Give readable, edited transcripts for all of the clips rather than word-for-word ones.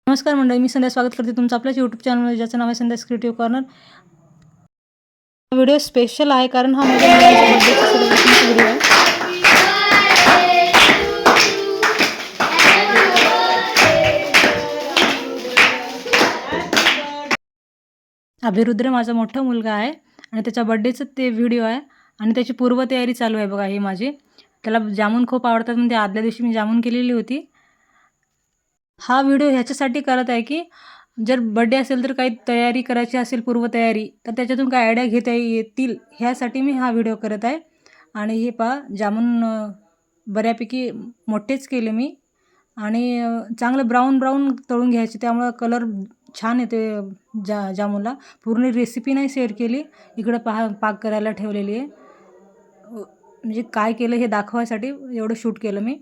नमस्कार मंडळी, मी संध्या स्वागत करते तुमचं आपल्याच यूट्यूब चॅनलमध्ये, ज्याचं नाव आहे संध्या क्रिएटिव्ह कॉर्नर. व्हिडिओ स्पेशल आहे कारण हा माझ्या मुलाच्या बर्थडेचा सेलिब्रेशनचा व्हिडिओ आहे. अभिरुद्र माझा मोठा मुलगा आहे आणि त्याच्या बर्थडेचं ते व्हिडिओ आहे आणि त्याची पूर्वतयारी चालू आहे बघा. ही माझी, त्याला जामून खूप आवडतात म्हणजे आदल्या दिवशी मी जामून केलेली होती. हा व्हिडिओ ह्याच्यासाठी करत आहे की जर बर्थडे असेल तर काही तयारी करायची असेल, पूर्वतयारी, तर त्याच्यातून काय आयडिया घेता येतील ह्यासाठी मी हा व्हिडिओ करत आहे. आणि हे पहा, जामून बऱ्यापैकी मोठेच केले मी आणि चांगलं ब्राऊन ब्राऊन तळून घ्यायचे, त्यामुळं कलर छान येते जामूनला. पूर्ण रेसिपी नाही शेअर केली, इकडं पहा पाक करायला ठेवलेली आहे. म्हणजे काय केलं हे दाखवायसाठी एवढं शूट केलं मी.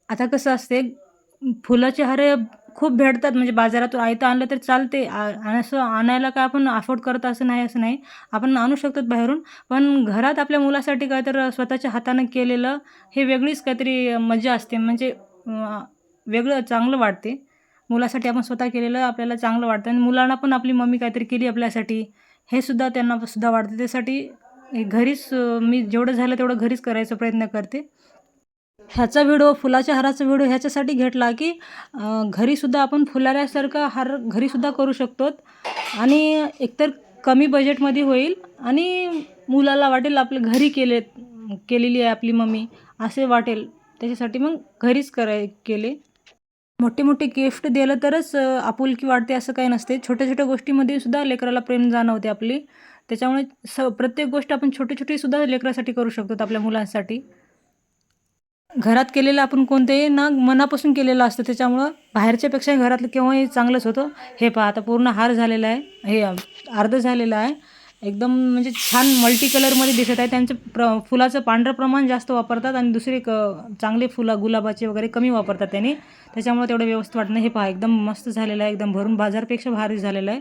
आता कसं असते, फुलाचे हार खूप भेटतात म्हणजे बाजारातून आयतं आणलं तर चालते. असं आणायला काय आपण अफोर्ड करत असं नाही. आपण आणू शकतो बाहेरून, पण घरात आपल्या मुलासाठी काय तर स्वतःच्या हातानं केलेलं हे वेगळीच काहीतरी मजा असते. म्हणजे वेगळं चांगलं वाटते. मुलासाठी आपण स्वतः केलेलं आपल्याला चांगलं वाटतं आणि मुलांना पण आपली मम्मी काहीतरी केली आपल्यासाठी हे सुद्धा त्यांना सुद्धा वाटतं. त्यासाठी घरीच मी जेवढं झालं तेवढं घरीच करायचा प्रयत्न करते. ह्याचा व्हिडिओ, फुलाच्या हाराचा व्हिडिओ ह्याच्यासाठी घेतला की घरीसुद्धा आपण फुलाऱ्यासारखा हार घरीसुद्धा करू शकतो आणि एकतर कमी बजेटमध्ये होईल आणि मुलाला वाटेल आपल्या घरी केलेली आहे आपली मम्मी असे वाटेल. त्याच्यासाठी मग घरीच केले. मोठे मोठे गिफ्ट दिलं तरच आपुलकी वाटते असं काही नसते. छोट्या छोट्या गोष्टीमध्ये सुद्धा लेकराला प्रेम जाणवते आपली. त्याच्यामुळे प्रत्येक गोष्ट आपण छोटी छोटीसुद्धा लेकरासाठी करू शकतो, आपल्या मुलांसाठी. घरात केलेलं आपण कोणतेही ना मनापासून केलेलं असतं, त्याच्यामुळं बाहेरच्यापेक्षा घरातलं केव्हाही चांगलंच होतं. हे पहा, आता पूर्ण हार झालेला आहे, हे अर्धं झालेलं आहे. एकदम म्हणजे छान मल्टी कलरमध्ये दिसत आहे. त्यांचं फुलाचं पांढरं प्रमाण जास्त वापरतात आणि दुसरे चांगले फुलं गुलाबाचे वगैरे कमी वापरतात त्यांनी, त्याच्यामुळे तेवढं व्यवस्थित वाटत नाही. हे पहा, एकदम मस्त झालेलं आहे, एकदम भरून बाजारपेक्षा भारी झालेलं आहे.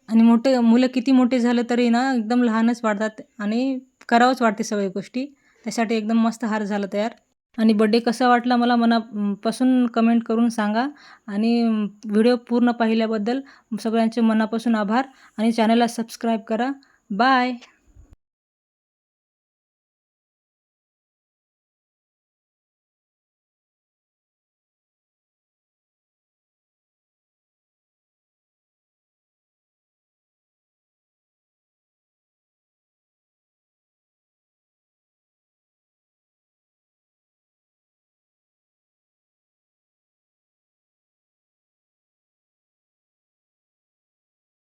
आणि मुलं किती मोठे झाले तरी ना एकदम लहानच वाटतात आणि करावंच वाटते सगळ्या गोष्टी. त्यासाठी एकदम मस्त हार झाला तयार. आणि बड्डे कसा वाटला मला मनापासून कमेंट करून सांगा. आणि व्हिडिओ पूर्ण पाहिल्याबद्दल सगळ्यांचे मनापासून आभार आणि चॅनलला सबस्क्राईब करा. बाय.